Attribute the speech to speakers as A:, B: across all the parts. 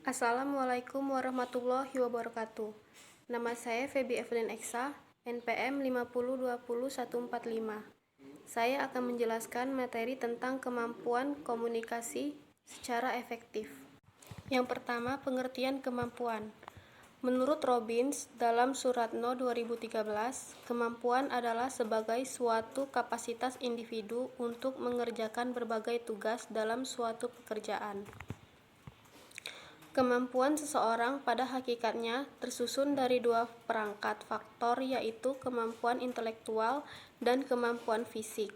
A: Assalamualaikum warahmatullahi wabarakatuh. Nama saya Feby Evelyn Eksa, NPM 5020145. Saya akan menjelaskan materi tentang kemampuan komunikasi secara efektif. Yang pertama, pengertian kemampuan. Menurut Robbins, dalam Surat No 2013, kemampuan adalah sebagai suatu kapasitas individu untuk mengerjakan berbagai tugas dalam suatu pekerjaan. Kemampuan seseorang pada hakikatnya tersusun dari dua perangkat faktor, yaitu kemampuan intelektual dan kemampuan fisik.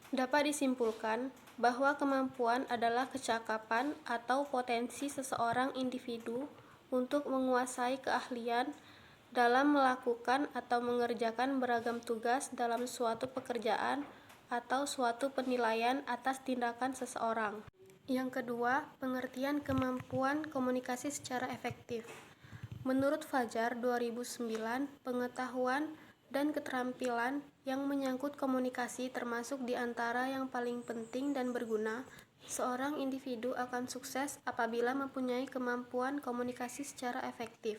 A: Dapat disimpulkan bahwa kemampuan adalah kecakapan atau potensi seseorang individu untuk menguasai keahlian dalam melakukan atau mengerjakan beragam tugas dalam suatu pekerjaan atau suatu penilaian atas tindakan seseorang. Yang kedua, pengertian kemampuan komunikasi secara efektif. Menurut Fajar 2009, pengetahuan dan keterampilan yang menyangkut komunikasi termasuk di antara yang paling penting dan berguna. Seorang individu akan sukses apabila mempunyai kemampuan komunikasi secara efektif.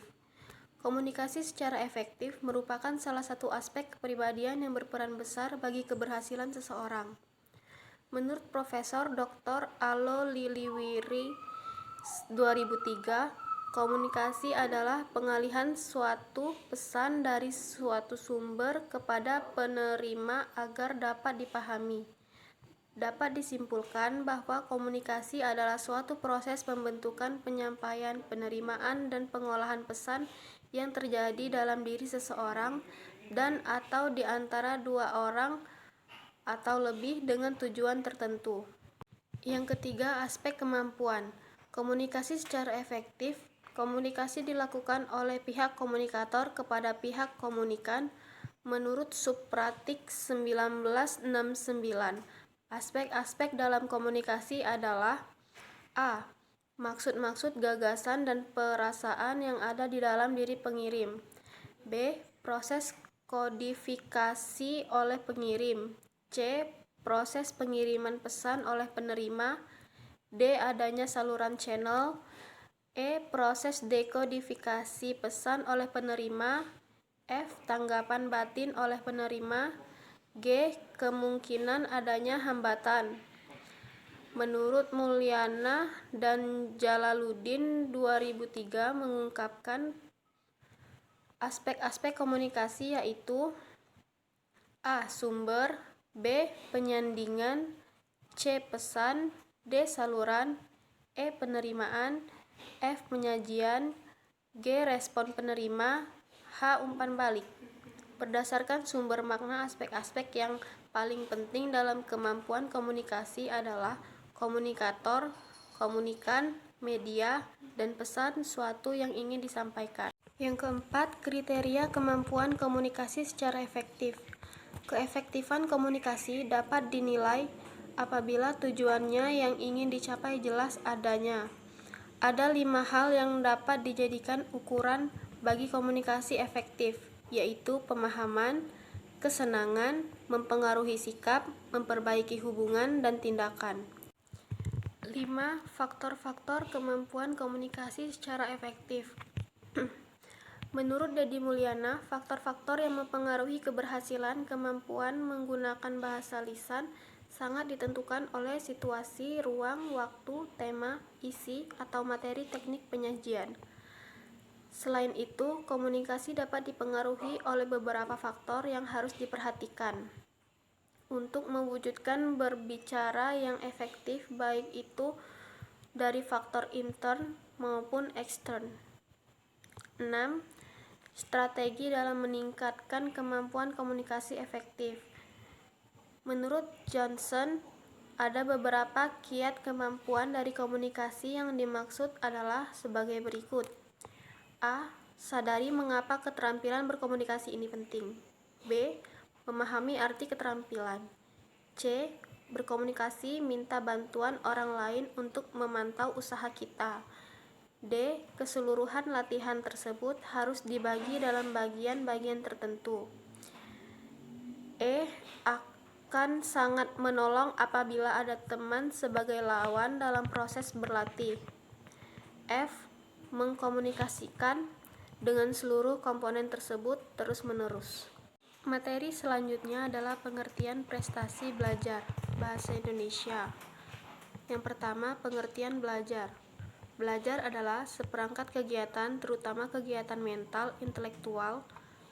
A: Komunikasi secara efektif merupakan salah satu aspek kepribadian yang berperan besar bagi keberhasilan seseorang. Menurut Profesor Dr. Alo Liliwiri 2003, komunikasi adalah pengalihan suatu pesan dari suatu sumber kepada penerima agar dapat dipahami. Dapat disimpulkan bahwa komunikasi adalah suatu proses pembentukan, penyampaian, penerimaan, dan pengolahan pesan yang terjadi dalam diri seseorang dan atau di antara dua orang atau lebih dengan tujuan tertentu. Yang ketiga, aspek kemampuan. Komunikasi secara efektif. Komunikasi dilakukan oleh pihak komunikator kepada pihak komunikan menurut Subpratik 1969. Aspek-aspek dalam komunikasi adalah A. Maksud-maksud, gagasan, dan perasaan yang ada di dalam diri pengirim. B. Proses kodifikasi oleh pengirim. C. Proses pengiriman pesan oleh penerima. D. Adanya saluran channel. E. Proses dekodifikasi pesan oleh penerima. F. Tanggapan batin oleh penerima. G. Kemungkinan adanya hambatan. Menurut Mulyana dan Jalaluddin 2003 mengungkapkan aspek-aspek komunikasi yaitu A. Sumber, B. Penyandingan, C. Pesan, D. Saluran, E. Penerimaan, F. Penyajian, G. Respon penerima, H. Umpan balik. Berdasarkan sumber makna, aspek-aspek yang paling penting dalam kemampuan komunikasi adalah komunikator, komunikan, media, dan pesan suatu yang ingin disampaikan. Yang keempat, kriteria kemampuan komunikasi secara efektif. Keefektifan komunikasi dapat dinilai apabila tujuannya yang ingin dicapai jelas adanya. Ada 5 hal yang dapat dijadikan ukuran bagi komunikasi efektif, yaitu pemahaman, kesenangan, mempengaruhi sikap, memperbaiki hubungan, dan tindakan. 5. Faktor-faktor kemampuan komunikasi secara efektif. Menurut Deddy Mulyana, faktor-faktor yang mempengaruhi keberhasilan kemampuan menggunakan bahasa lisan sangat ditentukan oleh situasi, ruang, waktu, tema, isi, atau materi teknik penyajian. Selain itu, komunikasi dapat dipengaruhi oleh beberapa faktor yang harus diperhatikan untuk mewujudkan berbicara yang efektif, baik itu dari faktor intern maupun ekstern. 6. Strategi dalam meningkatkan kemampuan komunikasi efektif. Menurut Johnson, ada beberapa kiat kemampuan dari komunikasi yang dimaksud adalah sebagai berikut. A. Sadari mengapa keterampilan berkomunikasi ini penting. B. Memahami arti keterampilan. C. Berkomunikasi minta bantuan orang lain untuk memantau usaha kita. D. Keseluruhan latihan tersebut harus dibagi dalam bagian-bagian tertentu. E. Akan sangat menolong apabila ada teman sebagai lawan dalam proses berlatih. F. Mengkomunikasikan dengan seluruh komponen tersebut terus-menerus. Materi selanjutnya adalah pengertian prestasi belajar Bahasa Indonesia. Yang pertama, pengertian belajar. Belajar adalah seperangkat kegiatan, terutama kegiatan mental, intelektual,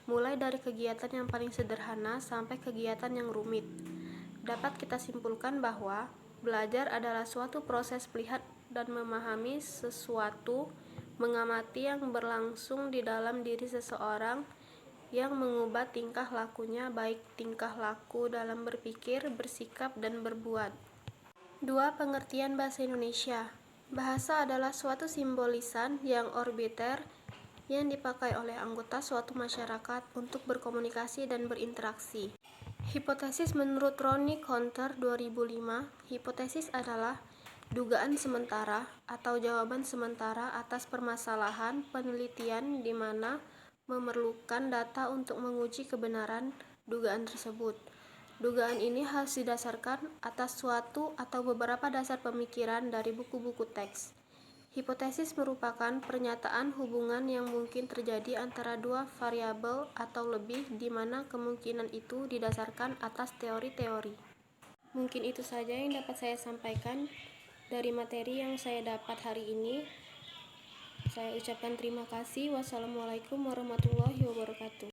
A: mulai dari kegiatan yang paling sederhana sampai kegiatan yang rumit. Dapat kita simpulkan bahwa belajar adalah suatu proses melihat dan memahami sesuatu, mengamati yang berlangsung di dalam diri seseorang, yang mengubah tingkah lakunya, baik tingkah laku dalam berpikir, bersikap, dan berbuat. 2. Pengertian bahasa Indonesia. Bahasa adalah suatu simbolisan yang orbiter yang dipakai oleh anggota suatu masyarakat untuk berkomunikasi dan berinteraksi. Hipotesis menurut Ronnie Counter 2005, hipotesis adalah dugaan sementara atau jawaban sementara atas permasalahan penelitian di mana memerlukan data untuk menguji kebenaran dugaan tersebut. Dugaan ini harus didasarkan atas suatu atau beberapa dasar pemikiran dari buku-buku teks. Hipotesis merupakan pernyataan hubungan yang mungkin terjadi antara dua variabel atau lebih, di mana kemungkinan itu didasarkan atas teori-teori. Mungkin itu saja yang dapat saya sampaikan dari materi yang saya dapat hari ini. Saya ucapkan terima kasih. Wassalamualaikum warahmatullahi wabarakatuh.